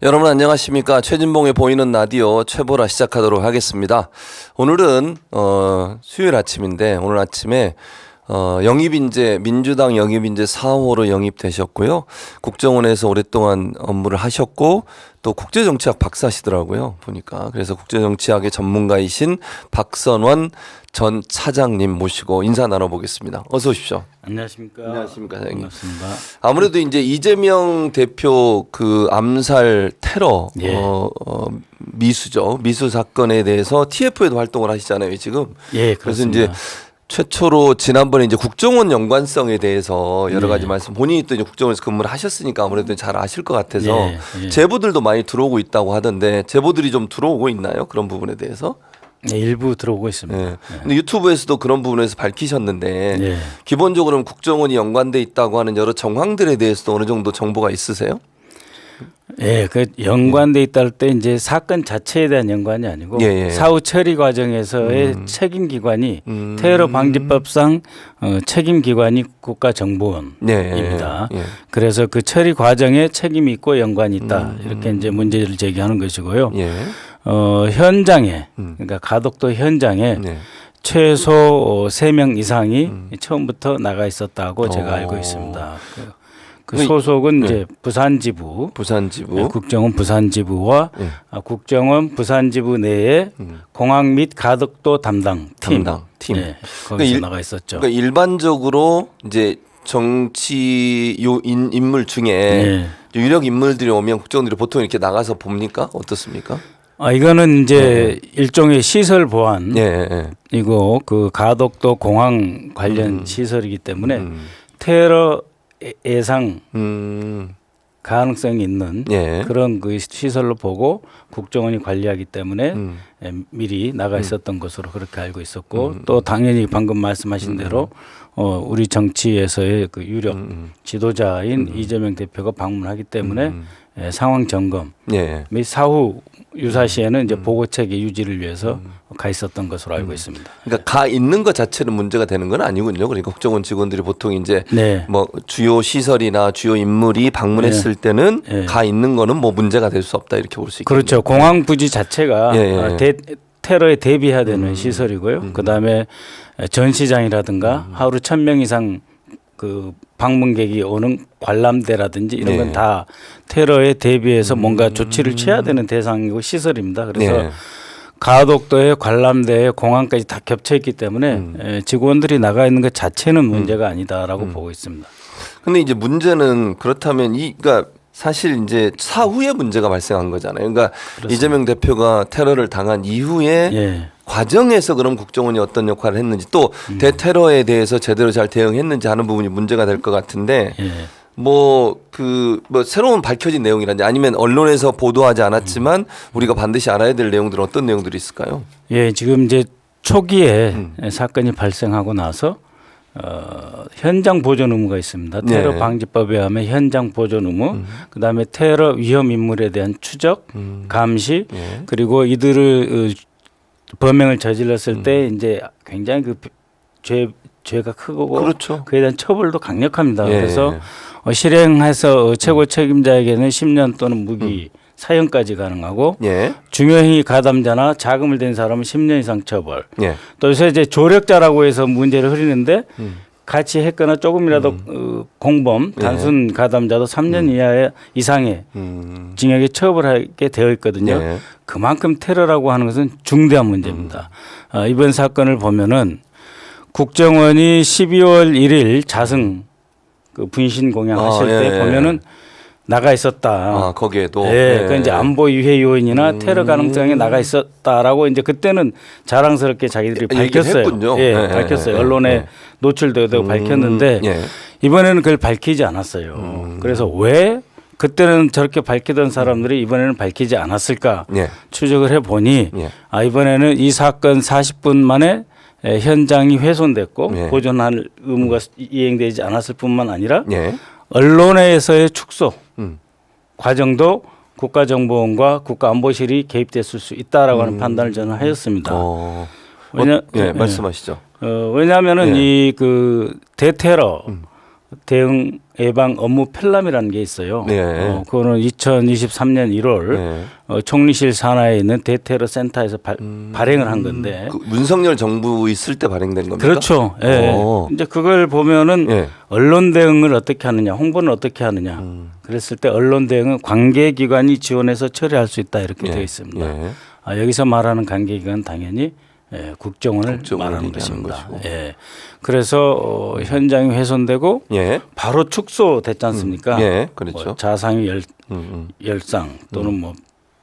여러분 안녕하십니까. 최진봉의 보이는 라디오 최보라 시작하도록 하겠습니다. 오늘은 수요일 아침인데 오늘 아침에 영입인재 민주당 영입인재 4호로 영입되셨고요. 국정원에서 오랫동안 업무를 하셨고 또 국제정치학 박사시더라고요. 보니까. 그래서 국제정치학의 전문가이신 박선원 전 차장님 모시고 인사 나눠보겠습니다. 어서 오십시오. 안녕하십니까. 안녕하십니까, 사장님. 반갑습니다. 아무래도 이제 이재명 대표 그 암살 테러 예. 미수죠. 미수 사건에 대해서 TF에도 활동을 하시잖아요, 지금. 예, 그래서 그렇습니다. 이제 최초로 지난번에 이제 국정원 연관성에 대해서 여러 가지 말씀 본인이 또 이제 국정원에서 근무를 하셨으니까 아무래도 잘 아실 것 같아서 예. 제보들도 많이 들어오고 있다고 하던데 제보들이 좀 들어오고 있나요? 그런 부분에 대해서? 네, 일부 들어오고 있습니다. 네. 근데 유튜브에서도 그런 부분에서 밝히셨는데 예. 기본적으로는 국정원이 연관돼 있다고 하는 여러 정황들에 대해서도 어느 정도 정보가 있으세요? 예, 그 연관돼 있다 할 때 이제 사건 자체에 대한 연관이 아니고 예. 사후 처리 과정에서의 책임 기관이 테러 방지법상 책임 기관이 국가정보원입니다. 예. 그래서 그 처리 과정에 책임이 있고 연관이 있다. 이렇게 이제 문제를 제기하는 것이고요. 예. 현장에 그러니까 가덕도 현장에 네. 최소 3명 이상이 처음부터 나가 있었다고 제가 알고 있습니다. 그 소속은 이제 부산지부, 국정원 부산지부와 국정원 부산지부 내에 공항 및 가덕도 담당 팀. 네, 거기서 나가 있었죠. 그러니까 일반적으로 이제 정치 인물 중에 유력 인물들이 오면 국정원들이 보통 이렇게 나가서 봅니까? 어떻습니까? 이거는 이제 일종의 시설 보안 예. 이고 그 가덕도 공항 관련 시설이기 때문에 테러 예상 가능성이 있는 그런 그 시설로 보고 국정원이 관리하기 때문에 미리 나가 있었던 것으로 그렇게 알고 있었고 또 당연히 방금 말씀하신 대로 우리 정치에서의 그 유력 지도자인 이재명 대표가 방문하기 때문에 상황 점검 및 사후 유사시에는 이제 보고 체계 유지를 위해서 가 있었던 것으로 알고 있습니다. 그러니까 가 있는 것 자체는 문제가 되는 건 아니군요. 그러니까 국정원 직원들이 보통 이제 뭐 주요 시설이나 주요 인물이 방문했을 때는 가 있는 거는 뭐 문제가 될 수 없다 이렇게 볼 수 있겠네요. 그렇죠. 공항 부지 자체가 테러에 대비해야 되는 시설이고요. 그다음에 전시장이라든가 하루 1,000명 이상 그 방문객이 오는 관람대라든지 이런 건 다 테러에 대비해서 뭔가 조치를 취해야 되는 대상이고 시설입니다. 그래서 가덕도에 관람대에 공항까지 다 겹쳐 있기 때문에 직원들이 나가 있는 것 자체는 문제가 아니다라고 보고 있습니다. 근데 이제 문제는 그렇다면 그러니까 사실 이제 사후에 문제가 발생한 거잖아요. 그러니까 그렇습니다. 이재명 대표가 테러를 당한 이후에 과정에서 그럼 국정원이 어떤 역할을 했는지 또 대테러에 대해서 제대로 잘 대응했는지 하는 부분이 문제가 될 것 같은데 뭐 새로운 밝혀진 내용이라든지 아니면 언론에서 보도하지 않았지만 우리가 반드시 알아야 될 내용들은 어떤 내용들이 있을까요? 예, 지금 이제 초기에 사건이 발생하고 나서 현장 보존 의무가 있습니다. 테러 방지법에 의하면 현장 보존 의무, 그다음에 테러 위험 인물에 대한 추적, 감시, 그리고 이들을 범행을 저질렀을 때 이제 굉장히 그 죄가 크고 그렇죠. 그에 대한 처벌도 강력합니다. 그래서 실행해서 최고 책임자에게는 10년 또는 무기 사형까지 가능하고 중요행위 가담자나 자금을 댄 사람은 10년 이상 처벌. 또 요새 이제 조력자라고 해서 문제를 흐리는데 같이 했거나 조금이라도 공범 단순 가담자도 3년 이상의 징역에 처벌하게 되어 있거든요. 그만큼 테러라고 하는 것은 중대한 문제입니다. 이번 사건을 보면은 국정원이 12월 1일 자승 그 분신 공양하실 때 보면은 나가 있었다. 거기에도. 그 이제 안보 유해 요인이나 테러 가능성에 나가 있었다라고 이제 그때는 자랑스럽게 자기들이 밝혔어요. 밝혔어요. 언론에 노출되고 밝혔는데 이번에는 그걸 밝히지 않았어요. 그래서 왜 그때는 저렇게 밝히던 사람들이 이번에는 밝히지 않았을까 추적을 해보니 이번에는 이 사건 40분 만에 현장이 훼손됐고 보존할 의무가 이행되지 않았을 뿐만 아니라 언론에서의 축소 과정도 국가정보원과 국가안보실이 개입됐을 수 있다라고 하는 판단을 저는 하였습니다. 말씀하시죠. 왜냐하면은 이 그 대테러 대응 예방 업무 편람이라는 게 있어요. 네. 그거는 2023년 1월 네. 총리실 산하에 있는 대테러 센터에서 발행을 한 건데. 그 문석열 정부 있을 때 발행된 겁니까? 그렇죠. 예. 이제 그걸 보면은 예. 언론 대응을 어떻게 하느냐, 홍보는 어떻게 하느냐. 그랬을 때 언론 대응은 관계기관이 지원해서 처리할 수 있다 이렇게 되어 있습니다. 예. 여기서 말하는 관계기관 당연히 국정원을 말하는 것입니다. 예. 그래서 현장이 훼손되고 예. 바로 축소됐지 않습니까? 예. 그렇죠. 뭐 자상이 열상 또는 뭐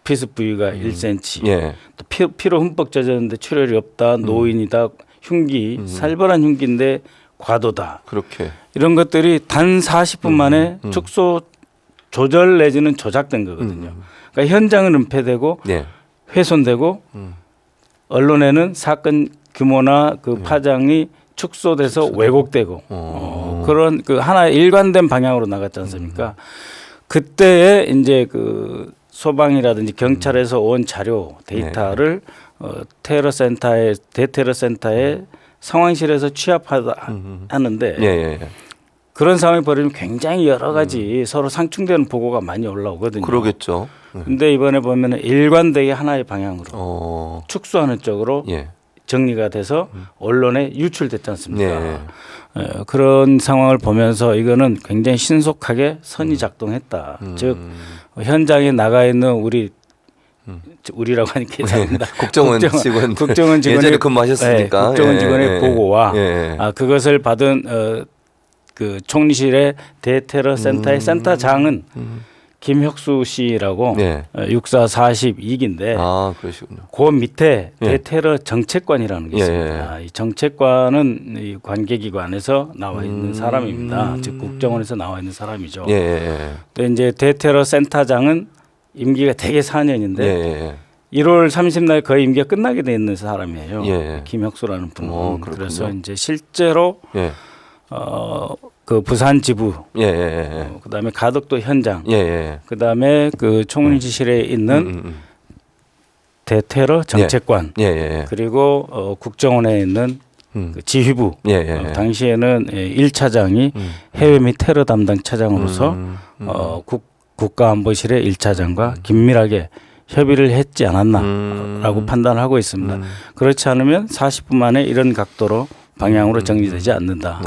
피습 부위가 1cm, 예. 또 피로 흠뻑 젖었는데 출혈이 없다, 노인이다, 흉기, 살벌한 흉기인데 과도다. 그렇게 이런 것들이 단 40분 만에 축소 조절 내지는 조작된 거거든요. 그러니까 현장은 은폐되고 예. 훼손되고 언론에는 사건 규모나 그 파장이 축소돼서 왜곡되고 그런 그 하나의 일관된 방향으로 나갔지 않습니까? 그때에 이제 그 소방이라든지 경찰에서 온 자료 데이터를 테러 센터에 대테러 센터에 상황실에서 취합하다 하는데 예. 그런 상황이 벌어지면 굉장히 여러 가지 서로 상충되는 보고가 많이 올라오거든요. 그러겠죠. 근데 이번에 보면은 일관되게 하나의 방향으로 축소하는 쪽으로 예. 정리가 돼서 언론에 유출됐지 않습니까? 네. 그런 상황을 보면서 이거는 굉장히 신속하게 선이 작동했다. 즉 현장에 나가 있는 우리라고 하니까 이상합니다. 국정원 직원 예전에 근무하셨으니까 국정원 직원의 보고와 그것을 받은 그 총리실의 대테러 센터의 센터장은 김혁수 씨라고 6442기인데 그러시군요. 그 밑에 대테러 정책관이라는 게 있습니다. 이 정책관은 이 관계기관에서 나와 있는 사람입니다. 즉 국정원에서 나와 있는 사람이죠. 또 이제 대테러 센터장은 임기가 대개 4년인데 1월 30날 거의 임기가 끝나게 돼 있는 사람이에요. 김혁수라는 분은. 그래서 이제 실제로 그 부산 지부, 그다음에 가덕도 현장, 그다음에 그 총리실에 있는 대테러 정책관, 그리고 국정원에 있는 그 지휘부, 당시에는 1차장이 해외 및 테러 담당 차장으로서 국가안보실의 1차장과 긴밀하게 협의를 했지 않았나라고 판단하고 있습니다. 그렇지 않으면 40분 만에 이런 각도로 방향으로 정리되지 않는다.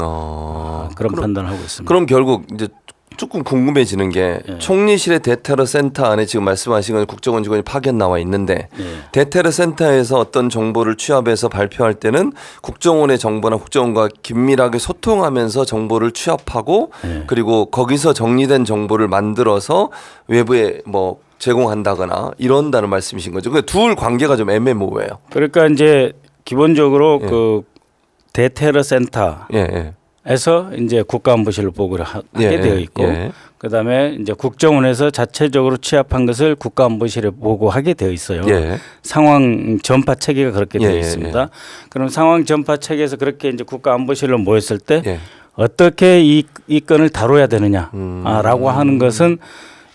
그런 판단을 하고 있습니다. 그럼 결국 이제 조금 궁금해지는 게 총리실의 대테러 센터 안에 지금 말씀하신 건 국정원 직원이 파견 나와 있는데 대테러 센터에서 어떤 정보를 취합해서 발표할 때는 국정원의 정보나 국정원과 긴밀하게 소통하면서 정보를 취합하고 그리고 거기서 정리된 정보를 만들어서 외부에 뭐 제공한다거나 이런다는 말씀이신 거죠. 그 둘 관계가 좀 애매모호해요. 그러니까 이제 기본적으로 그 대테러 센터에서 이제 국가안보실로 보고를 하게 되어 있고 그다음에 이제 국정원에서 자체적으로 취합한 것을 국가안보실에 보고하게 되어 있어요. 상황 전파 체계가 그렇게 되어 있습니다. 그럼 상황 전파 체계에서 그렇게 이제 국가안보실로 모였을 때 어떻게 이 건을 다뤄야 되느냐라고 하는 것은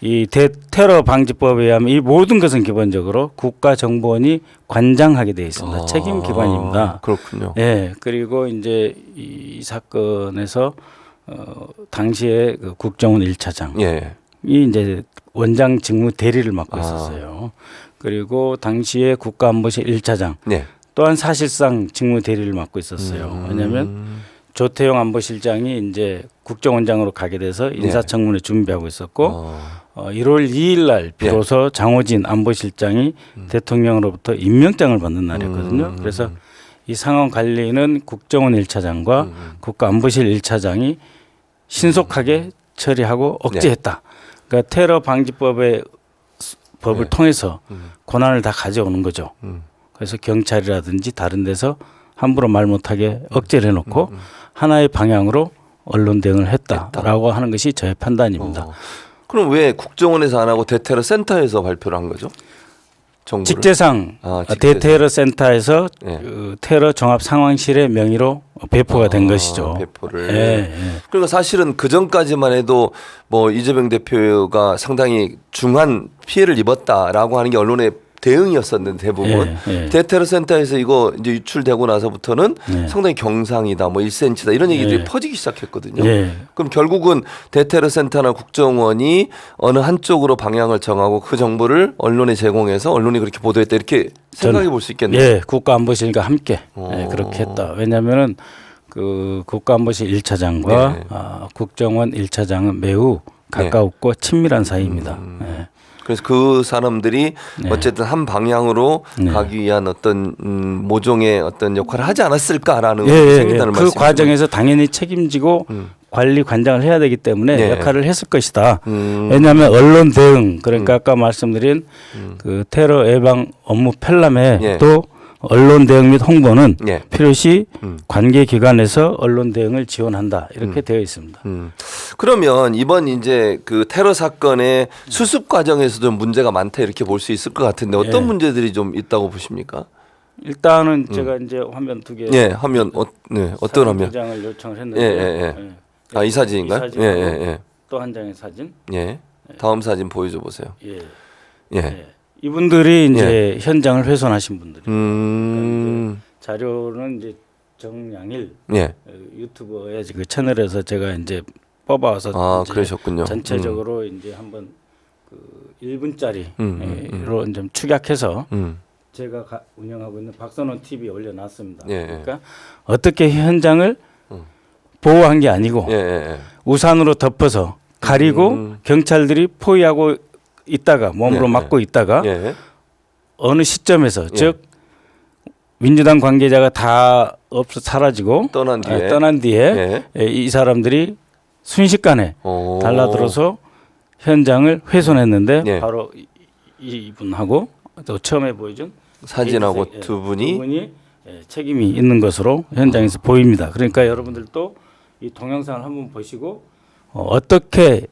이 대테러 방지법에 의하면 이 모든 것은 기본적으로 국가정보원이 관장하게 되어 있습니다. 책임 기관입니다. 그렇군요. 그리고 이제 이 사건에서 당시에 그 국정원 1차장이 이제 원장 직무 대리를 맡고 있었어요. 그리고 당시에 국가안보실 1차장 또한 사실상 직무 대리를 맡고 있었어요. 왜냐하면 조태용 안보실장이 이제 국정원장으로 가게 돼서 인사청문회 준비하고 있었고 1월 2일 날 비로소 장호진 안보실장이 대통령으로부터 임명장을 받는 날이었거든요. 그래서 이 상황 관리는 국정원 1차장과 국가안보실 1차장이 신속하게 처리하고 억제했다. 그러니까 테러 방지법을 통해서 권한을 다 가져오는 거죠. 그래서 경찰이라든지 다른 데서 함부로 말 못하게 억제를 해놓고 하나의 방향으로 언론 대응을 했다라고 하는 것이 저의 판단입니다. 그럼 왜 국정원에서 안 하고 대테러 센터에서 발표를 한 거죠? 정보를? 직제상 대테러 센터에서 그 테러 종합 상황실의 명의로 배포가 된 것이죠. 배포를. 그러니까 사실은 그 전까지만 해도 뭐 이재명 대표가 상당히 중한 피해를 입었다라고 하는 게 언론에 대응이었었는데 대부분 대테러 센터에서 이거 이제 유출되고 나서부터는 상당히 경상이다, 뭐 1cm다 이런 얘기들이 퍼지기 시작했거든요. 그럼 결국은 대테러 센터나 국정원이 어느 한쪽으로 방향을 정하고 그 정보를 언론에 제공해서 언론이 그렇게 보도했다 이렇게 생각해 볼 수 있겠네요. 예, 국가안보실과 함께 그렇게 했다. 왜냐하면은 그 국가안보실 1차장과 국정원 1차장은 매우 가까웠고 친밀한 사이입니다. 그래서 그 사람들이 어쨌든 한 방향으로 가기 위한 어떤 모종의 어떤 역할을 하지 않았을까라는 생긴다는 말씀이죠. 그 과정에서 당연히 책임지고 관리 관장을 해야 되기 때문에 역할을 했을 것이다. 왜냐하면 언론 대응 그러니까 아까 말씀드린 그 테러 예방 업무 편람에 또 언론 대응 및 홍보는 필요시 관계 기관에서 언론 대응을 지원한다 이렇게 되어 있습니다. 그러면 이번 이제 그 테러 사건의 수습 과정에서도 문제가 많다 이렇게 볼 수 있을 것 같은데 어떤 문제들이 좀 있다고 보십니까? 일단은 제가 이제 화면 두 개. 화면 어떤 화면? 두 장을 요청을 했는데. 이 사진인가요? 또 한 장의 사진. 다음 사진 보여줘 보세요. 이분들이 이제 현장을 훼손하신 분들이. 그러니까 자료는 이제 정양일 유튜버의 그 채널에서 제가 이제 뽑아와서 그러셨군요. 전체적으로 이제 한번 그 1분짜리로 좀 축약해서 제가 운영하고 있는 박선원 TV에 올려놨습니다. 그러니까 어떻게 현장을 보호한 게 아니고 우산으로 덮어서 가리고 경찰들이 포위하고 있다가 몸으로 막고 있다가 어느 시점에서 즉 민주당 관계자가 다 사라지고 떠난 뒤에 이 사람들이 순식간에 달라들어서 현장을 훼손했는데 바로 이분하고 또 처음에 보여준 사진하고 두 분이 책임이 있는 것으로 현장에서 보입니다. 그러니까 여러분들도 이 동영상을 한번 보시고 어떻게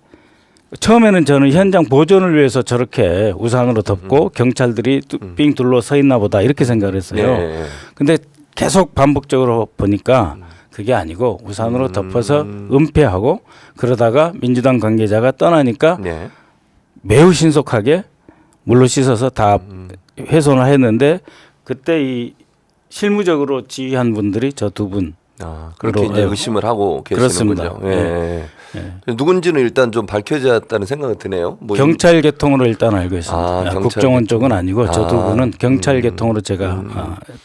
처음에는 저는 현장 보존을 위해서 저렇게 우산으로 덮고 경찰들이 삥 둘러서 있나 보다 이렇게 생각을 했어요. 근데 계속 반복적으로 보니까 그게 아니고 우산으로 덮어서 은폐하고 그러다가 민주당 관계자가 떠나니까 매우 신속하게 물로 씻어서 다 훼손을 했는데 그때 이 실무적으로 지휘한 분들이 저 두 분. 그렇게 이제 의심을 하고 계시는군요. 누군지는 일단 좀 밝혀졌다는 생각이 드네요. 경찰 계통으로 일단 알고 있습니다. 국정원 쪽은 아니고 저 두 분은 경찰 계통으로 제가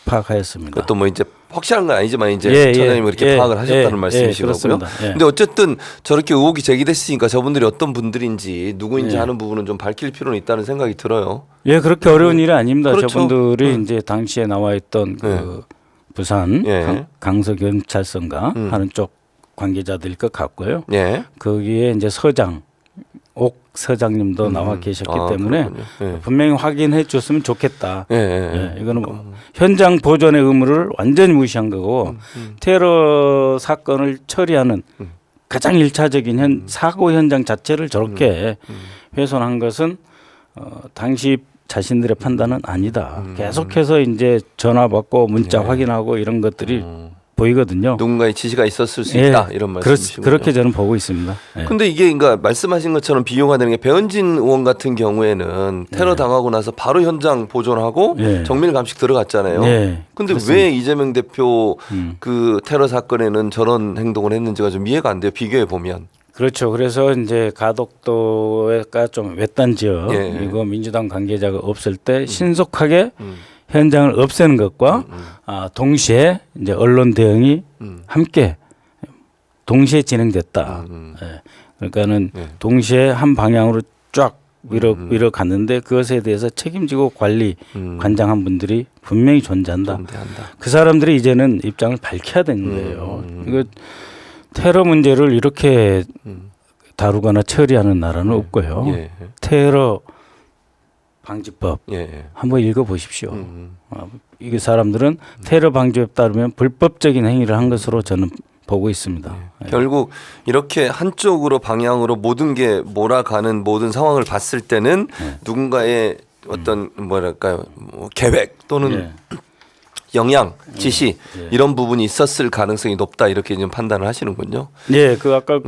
파악하였습니다. 그것도 뭐 이제 확실한 건 아니지만 이제 처장님이 그렇게 파악을 하셨다는 말씀이시고요. 근데 어쨌든 저렇게 의혹이 제기됐으니까 저분들이 어떤 분들인지 누구인지 하는 부분은 좀 밝힐 필요는 있다는 생각이 들어요. 그렇게 어려운 일이 아닙니다. 저분들이 이제 당시에 나와 있던 그 부산 강서경찰서인가 하는 쪽 관계자들일 것 같고요. 거기에 이제 서장 옥 서장님도 나와 계셨기 때문에 분명히 확인해 줬으면 좋겠다. 이거는 뭐 현장 보존의 의무를 완전히 무시한 거고 테러 사건을 처리하는 가장 일차적인 사고 현장 자체를 저렇게 훼손한 것은 당시 자신들의 판단은 아니다. 계속해서 이제 전화 받고 문자 확인하고 이런 것들이 보이거든요. 누군가의 지시가 있었을 수 있다 이런 말씀이시군요. 그렇게 저는 보고 있습니다. 근데 이게 그러니까 말씀하신 것처럼 비용화 되는 게 배현진 의원 같은 경우에는 테러 당하고 나서 바로 현장 보존하고 정밀 감식 들어갔잖아요. 근데 왜 이재명 대표 그 테러 사건에는 저런 행동을 했는지가 좀 이해가 안 돼요. 비교해 보면. 그렇죠. 그래서 이제 가덕도가 좀 외딴 지역이고 민주당 관계자가 없을 때 신속하게 현장을 없애는 것과 동시에 이제 언론 대응이 함께 동시에 진행됐다. 그러니까는 동시에 한 방향으로 쫙 위로 갔는데 그것에 대해서 책임지고 관리 관장한 분들이 분명히 존재한다. 그 사람들이 이제는 입장을 밝혀야 되는 거예요. 이거 테러 문제를 이렇게 다루거나 처리하는 나라는 없고요. 테러 방지법 한번 읽어보십시오. 이게 사람들은 테러 방지법에 따르면 불법적인 행위를 한 것으로 저는 보고 있습니다. 결국 이렇게 한쪽으로 방향으로 모든 게 몰아가는 모든 상황을 봤을 때는 누군가의 어떤 뭐랄까요 계획 또는 영향, 지시 이런 부분이 있었을 가능성이 높다 이렇게 좀 판단을 하시는군요. 그 아까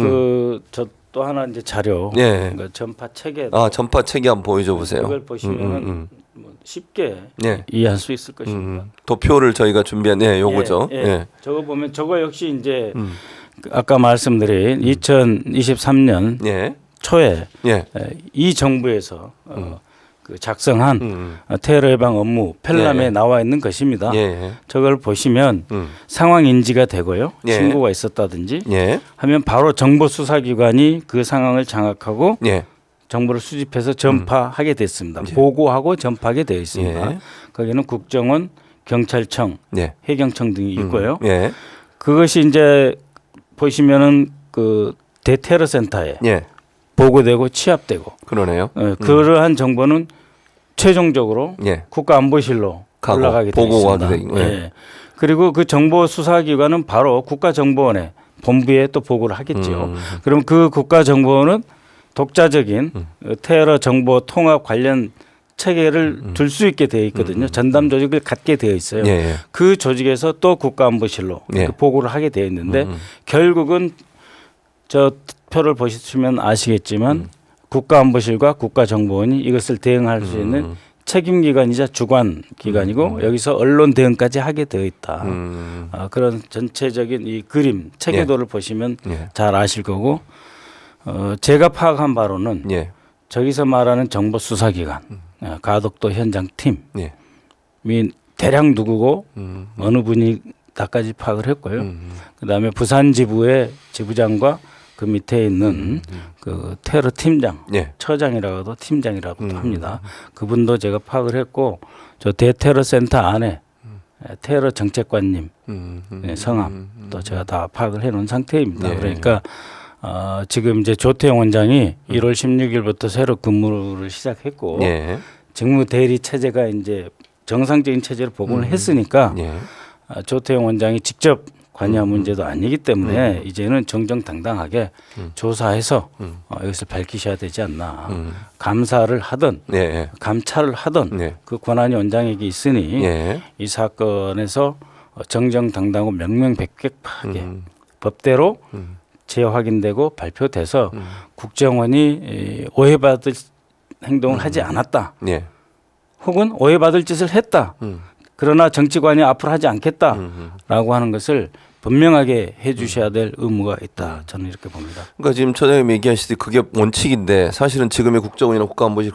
저 또 하나 이제 자료, 그러니까 전파 체계. 전파 체계 한번 보여줘 보세요. 이걸 보시면은 뭐 쉽게 예. 이해할 수 있을 것입니다. 도표를 저희가 준비한 요거죠. 예, 예. 저거 보면 저거 역시 이제 아까 말씀드린 2023년 초에 이 정부에서 그 작성한 테러 예방 업무 펠람에 나와 있는 것입니다. 저걸 보시면 상황 인지가 되고요. 신고가 있었다든지 하면 바로 정보 수사기관이 그 상황을 장악하고 정보를 수집해서 전파하게 됐습니다. 보고하고 전파하게 되어 있습니다. 거기는 국정원, 경찰청, 해경청 등이 있고요. 그것이 이제 보시면은 그 대테러 센터에 보고되고 취합되고 그러네요. 그러한 정보는 최종적으로 국가안보실로 올라가게 되어 있습니다. 그리고 그 정보 수사기관은 바로 국가정보원에 본부에 또 보고를 하겠죠. 그럼 그 국가정보원은 독자적인 테러 정보 통합 관련 체계를 둘 수 있게 되어 있거든요. 전담 조직을 갖게 되어 있어요. 그 조직에서 또 국가안보실로 그 보고를 하게 되어 있는데 결국은 저 표를 보시면 아시겠지만 국가안보실과 국가정보원이 이것을 대응할 수 있는 책임기관이자 주관기관이고 여기서 언론 대응까지 하게 되어 있다. 그런 전체적인 이 그림 체계도를 보시면 잘 아실 거고 제가 파악한 바로는 저기서 말하는 정보수사기관 가덕도 현장팀이 대략 누구고 어느 분이다까지 파악을 했고요. 그다음에 부산 지부의 지부장과 그 밑에 있는 그 테러 팀장, 처장이라고도 팀장이라고도 합니다. 그분도 제가 파악을 했고 저 대테러 센터 안에 테러 정책관님 성함도 제가 다 파악을 해놓은 상태입니다. 그러니까 지금 이제 조태용 원장이 1월 16일부터 새로 근무를 시작했고 직무 대리 체제가 이제 정상적인 체제로 복원을 했으니까 조태용 원장이 직접 관여한 문제도 아니기 때문에 이제는 정정당당하게 조사해서 이것을 밝히셔야 되지 않나. 감사를 하든 감찰을 하든 그 권한이 원장에게 있으니 이 사건에서 정정당당하고 명명백백하게 법대로 재확인되고 발표돼서 국정원이 오해받을 행동을 하지 않았다. 혹은 오해받을 짓을 했다. 그러나 정치관이 앞으로 하지 않겠다라고 하는 것을 분명하게 해 주셔야 될 의무가 있다. 저는 이렇게 봅니다. 그러니까 지금 처장님 얘기하시듯이 그게 원칙인데 사실은 지금의 국정원이나 국가안보실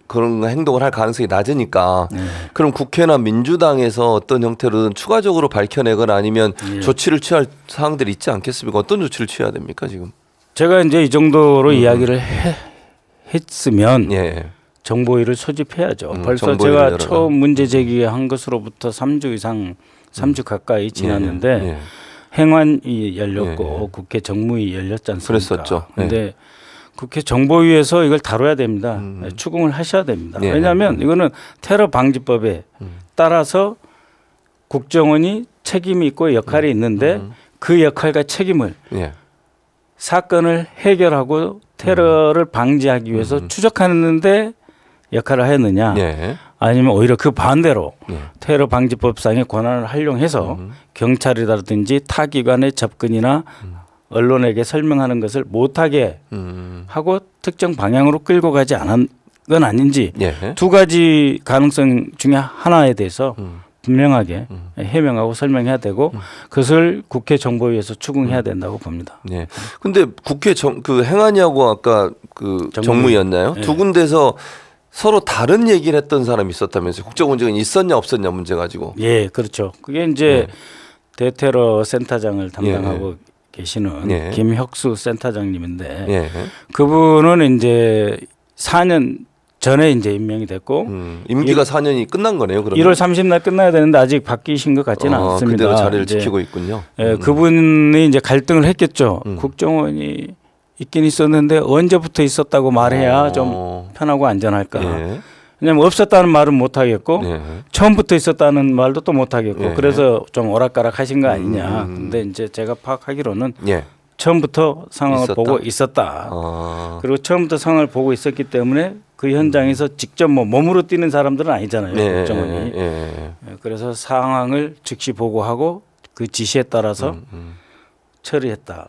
그런 행동을 할 가능성이 낮으니까 그럼 국회나 민주당에서 어떤 형태로든 추가적으로 밝혀내거나 아니면 조치를 취할 사항들이 있지 않겠습니까? 어떤 조치를 취해야 됩니까 지금? 제가 이제 이 정도로 이야기를 했으면 정보위를 소집해야죠. 벌써 제가 처음 문제 제기한 것으로부터 3주 이상 3주 가까이 지났는데 행안위 열렸고 국회 정무위 열렸지 않습니까? 그랬었죠. 그런데 국회 정보위에서 이걸 다뤄야 됩니다. 추궁을 하셔야 됩니다. 왜냐하면 이거는 테러 방지법에 따라서 국정원이 책임이 있고 역할이 있는데 그 역할과 책임을 사건을 해결하고 테러를 방지하기 위해서 추적하는데 역할을 하였느냐 아니면 오히려 그 반대로 테러 방지법상의 권한을 활용해서 경찰이라든지 타 기관의 접근이나 언론에게 설명하는 것을 못하게 하고 특정 방향으로 끌고 가지 않은 건 아닌지 두 가지 가능성 중에 하나에 대해서 분명하게 해명하고 설명해야 되고 그것을 국회 정보위에서 추궁해야 된다고 봅니다. 근데 국회 그 행안위하고 아까 그 정무위였나요? 두 군데서 서로 다른 얘기를 했던 사람이 있었다면서요. 국정원장이 있었냐 없었냐 문제 가지고. 그렇죠. 그게 이제 대테러 센터장을 담당하고 계시는 김혁수 센터장님인데 그분은 이제 4년 전에 이제 임명이 됐고 임기가 4년이 끝난 거네요. 그러면 1월 30일 끝나야 되는데 아직 바뀌신 것 같지는 않습니다. 그대로 자리를 지키고 있군요. 그분이 이제 갈등을 했겠죠. 국정원이 있긴 있었는데 언제부터 있었다고 말해야 좀 편하고 안전할까. 왜냐하면 없었다는 말은 못 하겠고 처음부터 있었다는 말도 또 못 하겠고 그래서 좀 오락가락 하신 거 아니냐. 근데 이제 제가 파악하기로는 처음부터 상황을 보고 있었다. 그리고 처음부터 상황을 보고 있었기 때문에 그 현장에서 직접 뭐 몸으로 뛰는 사람들은 아니잖아요. 국정원이. 그래서 상황을 즉시 보고하고 그 지시에 따라서 처리했다.